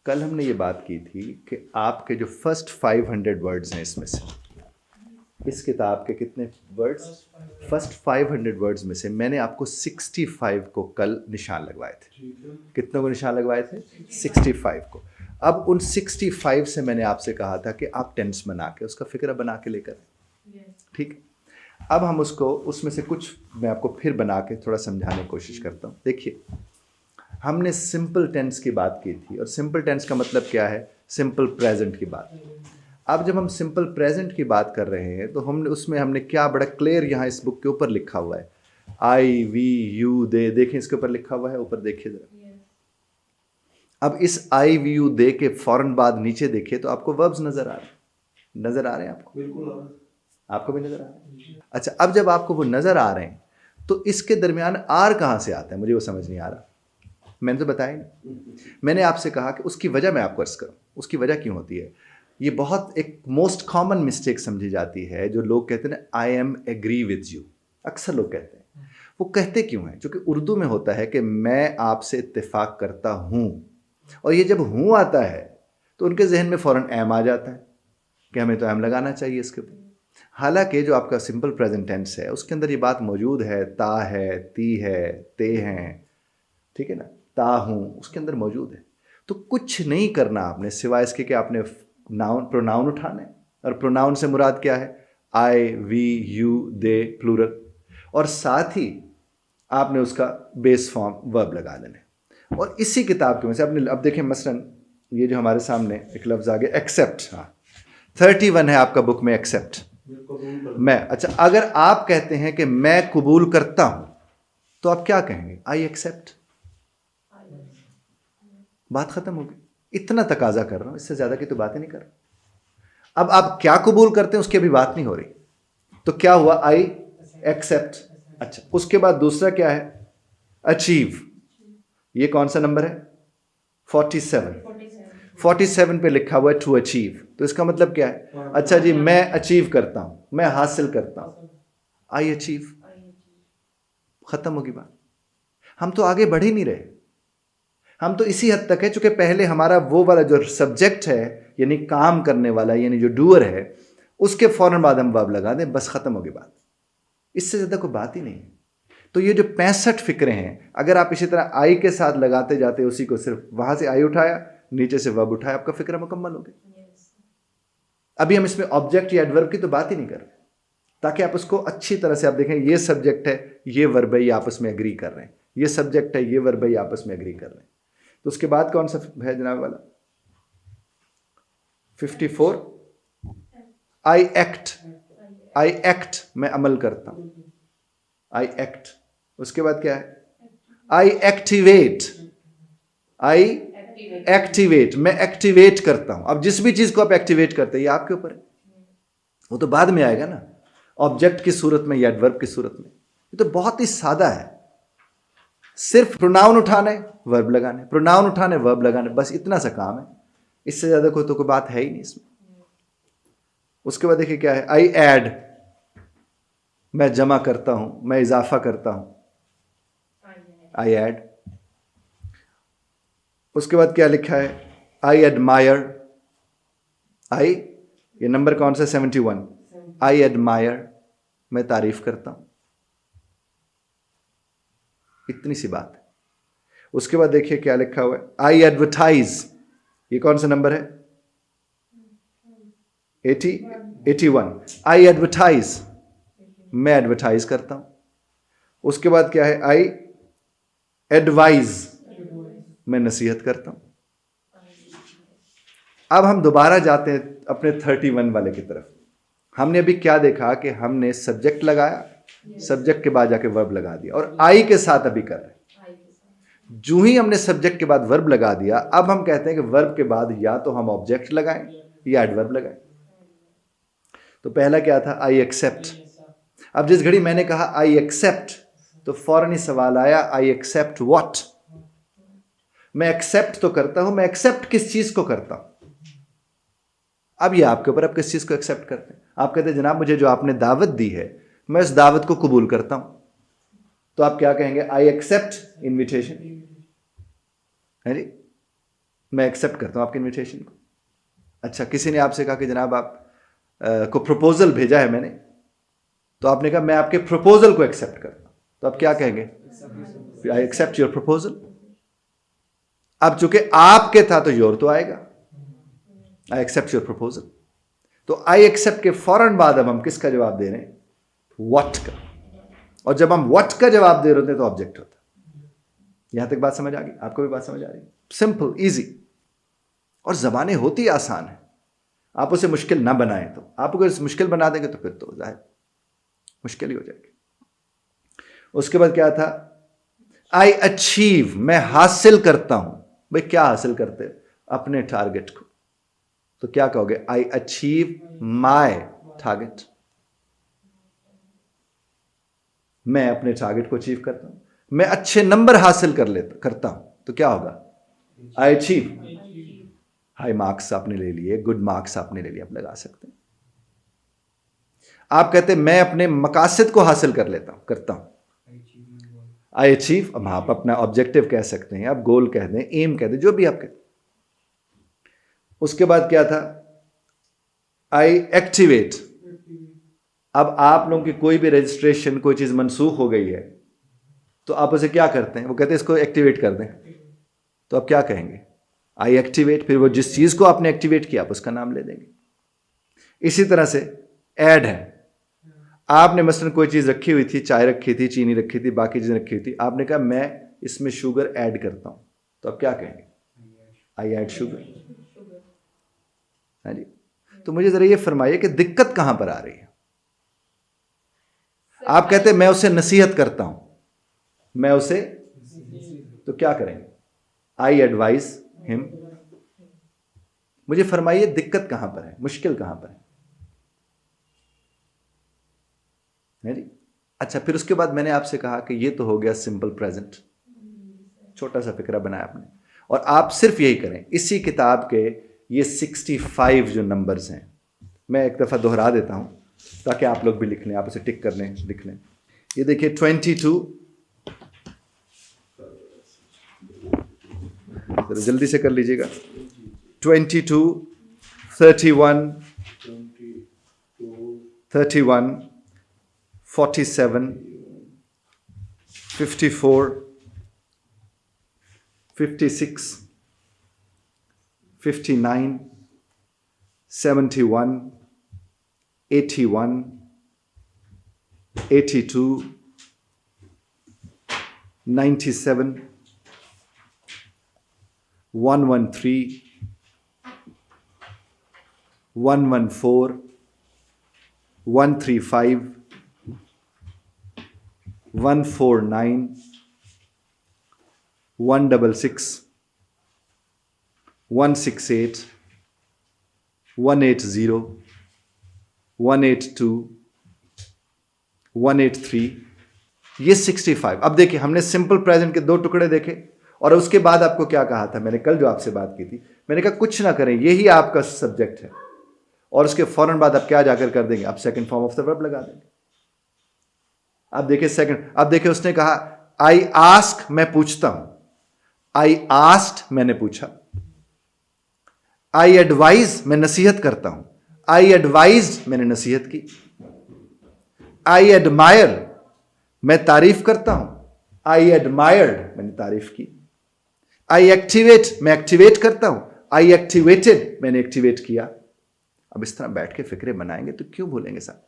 कल हमने ये बात की थी कि आपके जो फर्स्ट 500 वर्ड्स हैं इसमें से, इस किताब के कितने वर्ड्स, फर्स्ट 500 वर्ड्स में से मैंने आपको 65 को कल निशान लगवाए थे। कितनों को निशान लगवाए थे? 65 को। अब उन 65 से मैंने आपसे कहा था कि आप टेंस बना के उसका फिक्र बना के लेकर, ठीक। अब हम उसको उसमें से कुछ मैं आपको फिर बना के थोड़ा समझाने की कोशिश करता हूँ। देखिए, हमने सिंपल टेंस की बात की थी, और सिंपल टेंस का मतलब क्या है? सिंपल प्रेजेंट की बात। अब जब हम सिंपल प्रेजेंट की बात कर रहे हैं तो हमने क्या बड़ा क्लियर यहाँ इस बुक के ऊपर लिखा हुआ है, आई वी यू दे। देखें इसके ऊपर लिखा हुआ है, ऊपर देखिए जरा। अब इस आई वी यू दे के फौरन बाद नीचे देखिए तो आपको वर्ब्स नजर आ रहे हैं आपको? बिल्कुल, आपको भी नजर आ रहे हैं। अच्छा, अब जब आपको वो नजर आ रहे हैं तो इसके दरमियान आर कहाँ से आता है? मुझे वो समझ नहीं आ रहा। मैंने तो बताया नहीं। मैंने आपसे कहा कि उसकी वजह मैं आपको अर्ज करूं। उसकी वजह क्यों होती है? ये बहुत एक मोस्ट कॉमन मिस्टेक समझी जाती है। जो लोग कहते हैं ना, I am agree with you, अक्सर लोग कहते हैं। वो कहते क्यों हैं? क्योंकि उर्दू में होता है कि मैं आपसे इत्तेफाक करता हूं, और ये जब हूं आता है तो उनके जहन में फौरन एम आ जाता है कि हमें तो एम लगाना चाहिए इसके ऊपर। हालांकि जो आपका सिंपल प्रेजेंट टेंस है उसके अंदर ये बात मौजूद है, ता है, ती है, ते हैं, ठीक है ना, ता हूं, उसके अंदर मौजूद है। तो कुछ नहीं करना आपने सिवाय इसके कि आपने प्रोनाउन उठाना है, और प्रोनाउन से मुराद क्या है? आई वी यू दे प्लूरल, और साथ ही आपने उसका बेस फॉर्म वर्ब लगा देना है। और इसी किताब के में से आपने, अब देखें मसलन ये जो हमारे सामने एक लफ्ज आ गया एक्सेप्ट। हाँ, 31 है आपका बुक में एक्सेप्ट। मैं, अच्छा, अगर आप कहते हैं कि मैं कबूल करता हूं तो आप क्या कहेंगे? I accept. बात खत्म हो गई। इतना तकाजा कर रहा हूं, इससे ज्यादा की तो बात ही नहीं कर रहा। अब आप क्या कबूल करते हैं उसकी अभी बात नहीं हो रही। तो क्या हुआ? I accept. अच्छा, उसके बाद दूसरा क्या है? अचीव। ये कौन सा नंबर है? 47। 47 पे लिखा हुआ है टू अचीव। तो इसका मतलब क्या है? अच्छा जी, मैं अचीव करता हूं, मैं हासिल करता हूं, आई अचीव। खत्म होगी बात। हम तो आगे बढ़ ही नहीं रहे। हम तो इसी हद तक है, चूंकि पहले हमारा वो वाला जो सब्जेक्ट है, यानी काम करने वाला, यानी जो डूअर है, उसके फौरन बाद हम वर्ब लगा दें, बस खत्म होगी बात। इससे ज्यादा कोई बात ही नहीं है। तो ये जो 65 फिक्रे हैं, अगर आप इसी तरह आई के साथ लगाते जाते, उसी को सिर्फ वहां से आई उठाया, नीचे से वर्ब उठाया, आपका फिक्र मुकम्मल हो गया। अभी हम इसमें ऑब्जेक्ट या एडवर्ब की तो बात ही नहीं कर रहे, ताकि आप उसको अच्छी तरह से आप देखें, ये सब्जेक्ट है, ये वर्ब है, ये आपस में एग्री कर रहे हैं, ये सब्जेक्ट है, ये वर्ब है, ये आपस में एग्री कर रहे हैं। तो उसके बाद कौन सा है जनाब वाला? 54, आई एक्ट। आई एक्ट, मैं अमल करता हूं, आई एक्ट। उसके बाद क्या है? आई एक्टिवेट। आई एक्टिवेट, मैं एक्टिवेट करता हूं। अब जिस भी चीज को आप एक्टिवेट करते हैं, ये आपके ऊपर है, वो तो बाद में आएगा ना, ऑब्जेक्ट की सूरत में या एडवर्ब की सूरत में। ये तो बहुत ही सादा है। सिर्फ प्रोनाउन उठाने, वर्ब लगाने, प्रोनाउन उठाने, वर्ब लगाने, बस इतना सा काम है। इससे ज्यादा कोई बात है ही नहीं इसमें। उसके बाद देखिए क्या है? आई ऐड, मैं जमा करता हूं, मैं इजाफा करता हूं, आई ऐड। उसके बाद क्या लिखा है? I admire. आई, ये नंबर कौन सा? 71। आई एडमायर, मैं तारीफ करता हूं। इतनी सी बात है। उसके बाद देखिए क्या लिखा हुआ है? आई एडवर्टाइज। ये कौन सा नंबर है? 81। आई एडवर्टाइज, मैं एडवर्टाइज करता हूं। उसके बाद क्या है? आई एडवाइज, मैं नसीहत करता हूं। अब हम दोबारा जाते हैं अपने 31 वाले की तरफ। हमने अभी क्या देखा कि हमने सब्जेक्ट लगाया, सब्जेक्ट के बाद जाके वर्ब लगा दिया, और आई के साथ अभी कर रहे हैं। जो ही हमने सब्जेक्ट के बाद वर्ब लगा दिया, अब हम कहते हैं कि वर्ब के बाद या तो हम ऑब्जेक्ट लगाएं या एडवर्ब लगाएं। तो पहला क्या था? I accept. अब जिस घड़ी मैंने कहा आई एक्सेप्ट, तो फौरन ही सवाल आया, आई एक्सेप्ट व्हाट? मैं एक्सेप्ट तो करता हूं, मैं एक्सेप्ट किस चीज को करता हूं? अब ये आपके ऊपर, आप किस चीज को एक्सेप्ट करते हैं। आप कहते हैं जनाब मुझे जो आपने दावत दी है, मैं उस दावत को कबूल करता हूं। तो आप क्या कहेंगे? आई एक्सेप्ट इन्विटेशन, है जी? मैं एक्सेप्ट करता हूँ आपके इनविटेशन को। अच्छा, किसी ने आपसे कहा कि जनाब आप को प्रपोजल भेजा है मैंने, तो आपने कहा मैं आपके प्रपोजल को एक्सेप्ट करता हूँ, तो आप क्या कहेंगे? I accept your proposal. अब चूंकि आपके था तो योर तो आएगा, आई एक्सेप्ट योर प्रपोजल। तो आई एक्सेप्ट के फौरन बाद अब हम किसका जवाब दे रहे हैं? व्हाट का। और जब हम व्हाट का जवाब दे रहे होते हैं तो ऑब्जेक्ट होता है। यहां तक बात समझ आ गई? आपको भी बात समझ आ रही? Simple, easy. और जबानें होती आसान है, आप उसे मुश्किल ना बनाएं। तो आप अगर मुश्किल बना देंगे तो फिर तो जाहिर मुश्किल ही हो जाएगी। उसके बाद क्या था? आई अचीव, मैं हासिल करता हूं। भाई क्या हासिल करते हैं? अपने टारगेट को। तो क्या कहोगे? I achieve my target. मैं अपने टारगेट को अचीव करता हूं, मैं अच्छे नंबर हासिल करता हूं, तो क्या होगा? आई अचीव हाई मार्क्स आपने ले लिए, गुड मार्क्स आपने ले लिए, आप लगा सकते हैं। आप कहते हैं मैं अपने मकासद को हासिल करता हूं, आई अचीव। अब आप अपना ऑब्जेक्टिव कह सकते हैं, आप गोल कह दें, एम कह दें, जो भी आप कहते। उसके बाद क्या था? आई एक्टिवेट। अब आप लोगों की कोई भी रजिस्ट्रेशन, कोई चीज मनसूख हो गई है, तो आप उसे क्या करते हैं? वो कहते हैं इसको एक्टिवेट कर दें, तो आप क्या कहेंगे? आई एक्टिवेट। फिर वो जिस चीज को आपने एक्टिवेट किया आप उसका नाम ले देंगे। इसी तरह से ऐड है, आपने मसलन कोई चीज रखी हुई थी, चाय रखी थी, चीनी रखी थी, बाकी चीजें रखी हुई थी, आपने कहा मैं इसमें शुगर ऐड करता हूं, तो आप क्या कहेंगे? I add sugar. हाँ जी। तो मुझे जरा ये फरमाइए कि दिक्कत कहां पर आ रही है? आप कहते हैं मैं उसे नसीहत करता हूं, मैं उसे, तो क्या करेंगे? I advise him. मुझे फरमाइए दिक्कत कहां पर है, मुश्किल कहां पर है जी? अच्छा, फिर उसके बाद मैंने आपसे कहा कि ये तो हो गया सिंपल प्रेजेंट, छोटा सा फिक्रा बनाया आपने, और आप सिर्फ यही करें। इसी किताब के ये 65 जो नंबर्स हैं, मैं एक दफ़ा दोहरा देता हूं ताकि आप लोग भी लिख लें, आप उसे टिक कर लें, लिख लें। ये देखिए 22, जल्दी से कर लीजिएगा। 22, 31, 31, 47, 54, 56, 59, 71, 81, 82, 97, 113, 114, 135, 149, 166, 168, 180, 182, 183, ये 65। अब देखिए हमने सिंपल प्रेजेंट के दो टुकड़े देखे, और उसके बाद आपको क्या कहा था मैंने कल जो आपसे बात की थी, मैंने कहा कुछ ना करें, यही आपका सब्जेक्ट है, और उसके फौरन बाद आप क्या जाकर कर देंगे? आप second form of the verb लगा देंगे। अब देखिए सेकंड, अब देखिए उसने कहा आई आस्क, मैं पूछता हूं, आई आस्क्ड, मैंने पूछा। आई एडवाइज, मैं नसीहत करता हूं, आई एडवाइज्ड, मैंने नसीहत की। आई एडमायर, मैं तारीफ करता हूं, आई एडमायर्ड, मैंने तारीफ की। आई एक्टिवेट, मैं एक्टिवेट करता हूं, आई एक्टिवेटेड, मैंने एक्टिवेट किया। अब इस तरह बैठ के फिक्रे बनाएंगे तो क्यों भूलेंगे साहब?